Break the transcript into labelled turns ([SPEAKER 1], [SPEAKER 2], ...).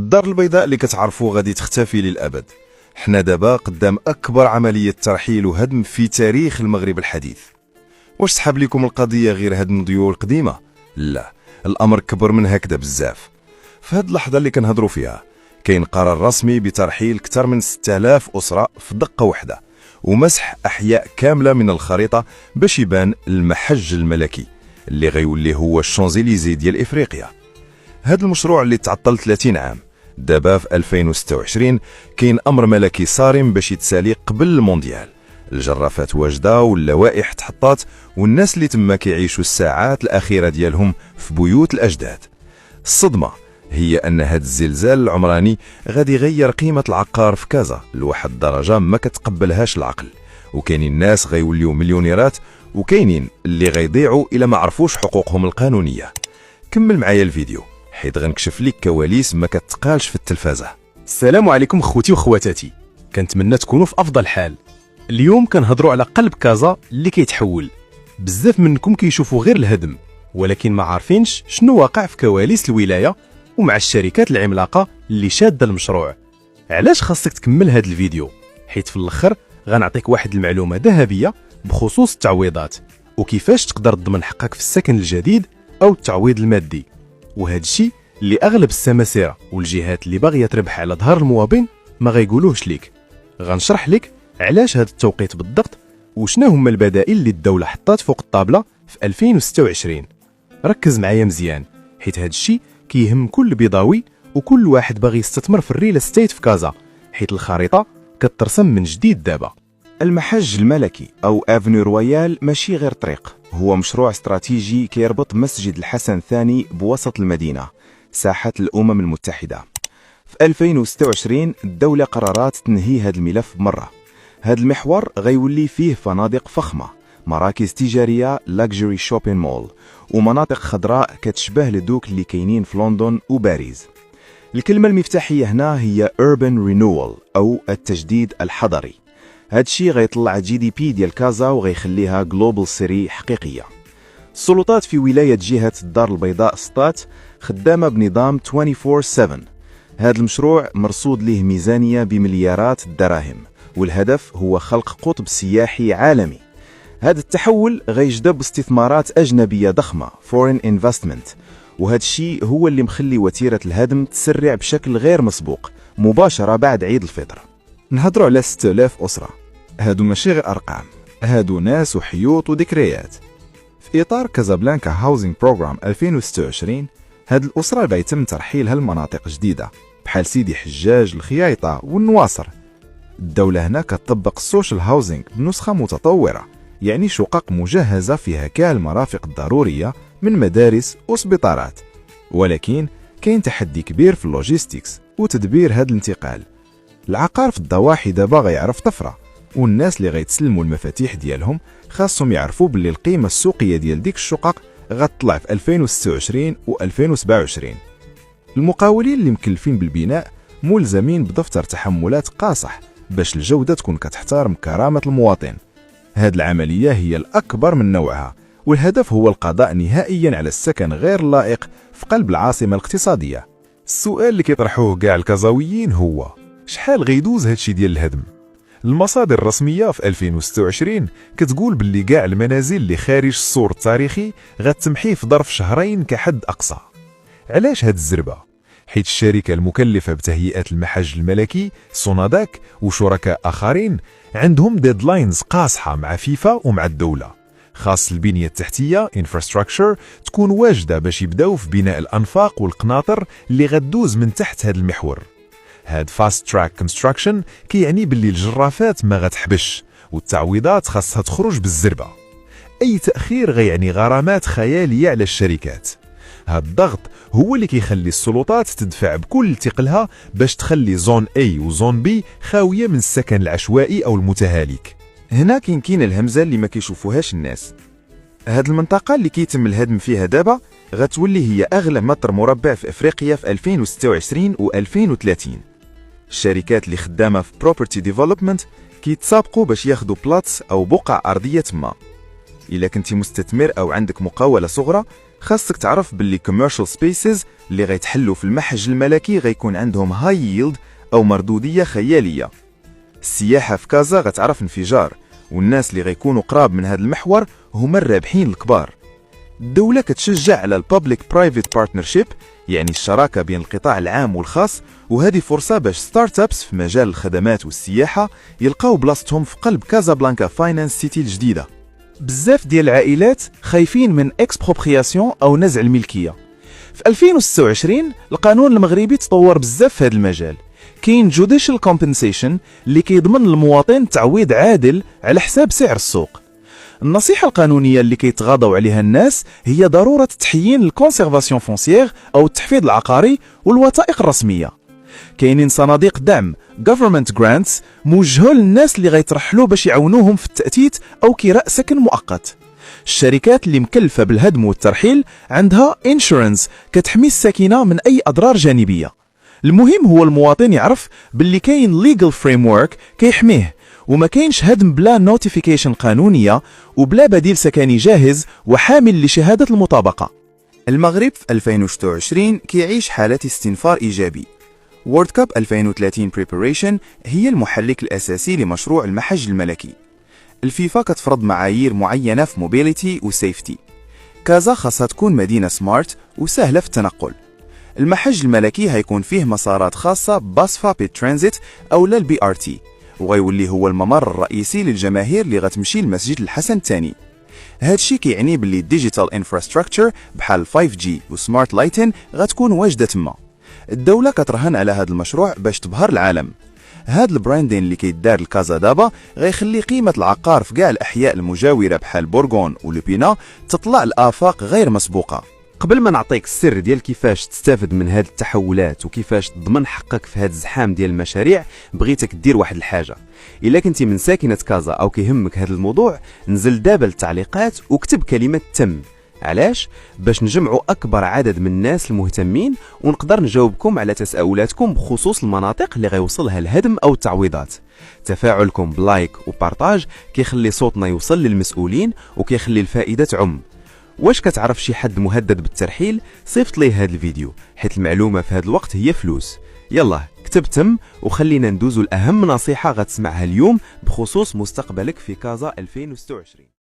[SPEAKER 1] الدار البيضاء اللي كتعرفوا غادي تختفي للأبد. حنا دابا قدام أكبر عملية ترحيل وهدم في تاريخ المغرب الحديث. واش سحب لكم القضية غير هدم ديور قديمة؟ لا، الأمر كبر من هكذا بزاف. في هاد اللحظة اللي كنهضروا فيها كاين قرار رسمي بترحيل كثر من 6000 أسرة في دقة واحدة، ومسح أحياء كاملة من الخريطة باش يبان المحج الملكي اللي غيولي هو الشانزليزي ديال إفريقيا. هاد المشروع اللي تعطل 30 عام دابا في 2026 كاين أمر ملكي صارم باش يتسالي قبل المونديال. الجرافات واجدة واللوائح تحطات، والناس اللي تما كيعيشوا الساعات الأخيرة ديالهم في بيوت الأجداد. الصدمة هي أن هاد الزلزال العمراني غادي يغير قيمة العقار في كازا لواحد الدرجة ما كتقبلهاش العقل، وكاينين الناس غيوليو مليونيرات، وكاينين اللي غيضيعوا إلا ما عرفوش حقوقهم القانونية. كمل معايا الفيديو حيت غنكشف لك كواليس ما كتقالش في التلفازة.
[SPEAKER 2] السلام عليكم خوتي وخواتاتي، كنتمنى تكونوا في افضل حال. اليوم كنهضروا على قلب كازا اللي كيتحول. بزاف منكم كيشوفوا غير الهدم، ولكن ما عارفينش شنو واقع في كواليس الولايه ومع الشركات العملاقه اللي شاده المشروع. علاش خاصك تكمل هذا الفيديو؟ حيت في الاخر غنعطيك واحد المعلومه ذهبيه بخصوص التعويضات وكيفاش تقدر تضمن حقك في السكن الجديد او التعويض المادي. وهذا الشيء اللي اغلب السماسره والجهات اللي باغيه تربح على ظهر المواطن ما غيقولوهش ليك. غنشرح لك علاش هذا التوقيت بالضبط وشنا هما البدائل اللي الدوله حطات فوق الطابله في 2026. ركز معايا مزيان حيت هذا الشيء كيهم كل بيضاوي وكل واحد باغي يستثمر في الريل استيت في كازا، حيت الخريطه كترسم من جديد دابا.
[SPEAKER 3] المحج الملكي أو أفنيو رويال ماشي غير طريق، هو مشروع استراتيجي كيربط مسجد الحسن الثاني بوسط المدينة، ساحة الأمم المتحدة. في 2026 الدولة قررت تنهي هذا الملف بمرة. هذا المحور غيولي فيه فنادق فخمة، مراكز تجارية لاكجري شوبين مول، ومناطق خضراء كتشبه لدوك اللي كاينين في لندن وباريس. الكلمة المفتاحية هنا هي urban renewal أو التجديد الحضري. هاد الشيء غيطلع جي دي بي ديال كازا وغيخليها جلوبال سيري حقيقية. السلطات في ولاية جهة الدار البيضاء سطات خدامة بنظام 24/7. هذا المشروع مرصود له ميزانية بمليارات الدراهم، والهدف هو خلق قطب سياحي عالمي. هذا التحول غيجذب استثمارات أجنبية ضخمة foreign investment، وهذا الشيء هو اللي مخلي وتيرة الهدم تسرع بشكل غير مسبوق مباشرة بعد عيد الفطر.
[SPEAKER 1] نهضروا على 6000 أسرة، هادو ماشي غير أرقام، هادو ناس وحيوط وذكريات. في إطار كازابلانكا هاوزينج بروغرام 2026 هاد الأسرة غيتم ترحيلها لمناطق جديدة بحال سيدي حجاج، الخيايطة والنواصر. الدولة هنا كتطبق السوشيال هاوزينج بنسخة متطورة، يعني شقق مجهزة فيها كاع المرافق الضرورية من مدارس وسبيطارات. ولكن كاين تحدي كبير في اللوجيستيكس وتدبير هاد الانتقال. العقار في الضواحي دابا غيعرف طفرة، والناس اللي غيتسلموا المفاتيح ديالهم خاصهم يعرفوا باللي القيمة السوقية ديال ديك الشقق غتطلع في 2026 و 2027. المقاولين اللي مكلفين بالبناء ملزمين بدفتر تحملات قاصح باش الجودة تكون كتحترم كرامة المواطن. هاد العملية هي الأكبر من نوعها، والهدف هو القضاء نهائيا على السكن غير اللائق في قلب العاصمة الاقتصادية. السؤال اللي كيطرحوه كاع الكازاويين هو شحال غيدوز هادشي ديال الهدم؟ المصادر الرسمية في 2026 كتقول باللي كاع المنازل اللي خارج السور التاريخي غتمحي في ظرف شهرين كحد أقصى. علاش هاد الزربة؟ حيت الشركة المكلفة بتهيئة المحج الملكي سوناداك وشركاء آخرين عندهم ديدلاينز قاصحة مع فيفا ومع الدولة. خاص البنية التحتية infrastructure تكون واجدة باش يبداو في بناء الأنفاق والقناطر اللي غدوز من تحت هاد المحور. هاد فاست تراك كونستراكشن كيعني باللي الجرافات ما غتحبش والتعويضات خاصها تخرج بالزربة. أي تأخير غيعني غرامات خيالية على الشركات. هاد الضغط هو اللي كيخلي السلطات تدفع بكل ثقلها باش تخلي زون A وزون B خاوية من السكن العشوائي أو المتهالك.
[SPEAKER 3] هنا كاين الهمزة اللي ما كيشوفوهاش الناس. هاد المنطقة اللي كيتم الهدم فيها دابا غتولي هي أغلى متر مربع في إفريقيا في 2026 و 2030. الشركات اللي خدامة في بروبرتي ديفلوبمنت كيتسابقوا باش ياخدوا بلاص أو بقع أرضية تما. إلا كنتي مستثمر أو عندك مقاولة صغرى
[SPEAKER 1] خاصك تعرف باللي commercial spaces اللي غيتحلوا في المحج الملكي غيكون عندهم high yield أو مردودية خيالية. السياحة في كازا غتعرف انفجار، والناس اللي غيكونوا قراب من هذا المحور هما الرابحين الكبار. الدولة كتشجع على البابليك برايفت بارتنرشيب، يعني الشراكة بين القطاع العام والخاص، وهذه فرصة باش ستارت ابس في مجال الخدمات والسياحة يلقاو بلاصتهم في قلب كازابلانكا فاينانس سيتي الجديدة.
[SPEAKER 3] بزاف ديال العائلات خايفين من اكسبروبرياسيون او نزع الملكيه. في 2026 القانون المغربي تطور بزاف في هذا المجال. كاين جوديشال كومبنسيشن اللي كيضمن للمواطن تعويض عادل على حساب سعر السوق. النصيحه القانونيه اللي كيتغاضوا عليها الناس هي ضروره تحيين الكونسيرفاسيون فونسيير او التحفيظ العقاري والوثائق الرسميه. كاينين صناديق دعم government grants موجهه للناس اللي غيترحلوا باش يعاونوهم في التأتيت أو كراء سكن مؤقت. الشركات اللي مكلفة بالهدم والترحيل عندها insurance كتحمي الساكنة من أي أضرار جانبية. المهم هو المواطن يعرف باللي كاين legal framework كيحميه، وما كاينش هدم بلا notification قانونية وبلا بديل سكني جاهز وحامل لشهادة المطابقة.
[SPEAKER 1] المغرب في 2026 كيعيش حالة استنفار إيجابي. وورد كاب 2030 Preparation هي المحرك الأساسي لمشروع المحج الملكي. الفيفا كتفرض معايير معينة في موبيليتي وسيفتي. كازا خاصها تكون مدينة سمارت وسهلة في التنقل. المحج الملكي هيكون فيه مسارات خاصة باسفا بي ترانزيت أو لا البي ار تي، وغيولي هو الممر الرئيسي للجماهير اللي غتمشي لمسجد الحسن الثاني. هادشي كيعني باللي الديجيتال انفراستراكشر بحال 5G وسمارت لايتن غتكون واجدة تما. الدولة كترهن على هذا المشروع باش تبهر العالم. هاد البراندين اللي كيدار لكازا دابا غيخلي قيمة العقار في كاع الأحياء المجاورة بحال بورغون ولوبينا تطلع لآفاق غير مسبوقة.
[SPEAKER 4] قبل ما نعطيك السر ديال كيفاش تستافد من هاد التحولات وكيفاش تضمن حقك في هاد الزحام ديال المشاريع، بغيتك دير واحد الحاجة. إلا كنتي من ساكنة كازا أو كيهمك هاد الموضوع، نزل دابا للتعليقات وكتب كلمة تم. علاش؟ باش نجمعوا أكبر عدد من الناس المهتمين ونقدر نجاوبكم على تساؤلاتكم بخصوص المناطق اللي غيوصلها الهدم أو التعويضات. تفاعلكم بلايك وبارطاج كيخلي صوتنا يوصل للمسؤولين وكيخلي الفائدة تعم. واش كتعرف شي حد مهدد بالترحيل؟ صيفط ليه هذا الفيديو، حيت المعلومة في هذا الوقت هي فلوس. يلا كتب تم وخلينا ندوزو لأهم نصيحة غتسمعها اليوم بخصوص مستقبلك في كازا 2026.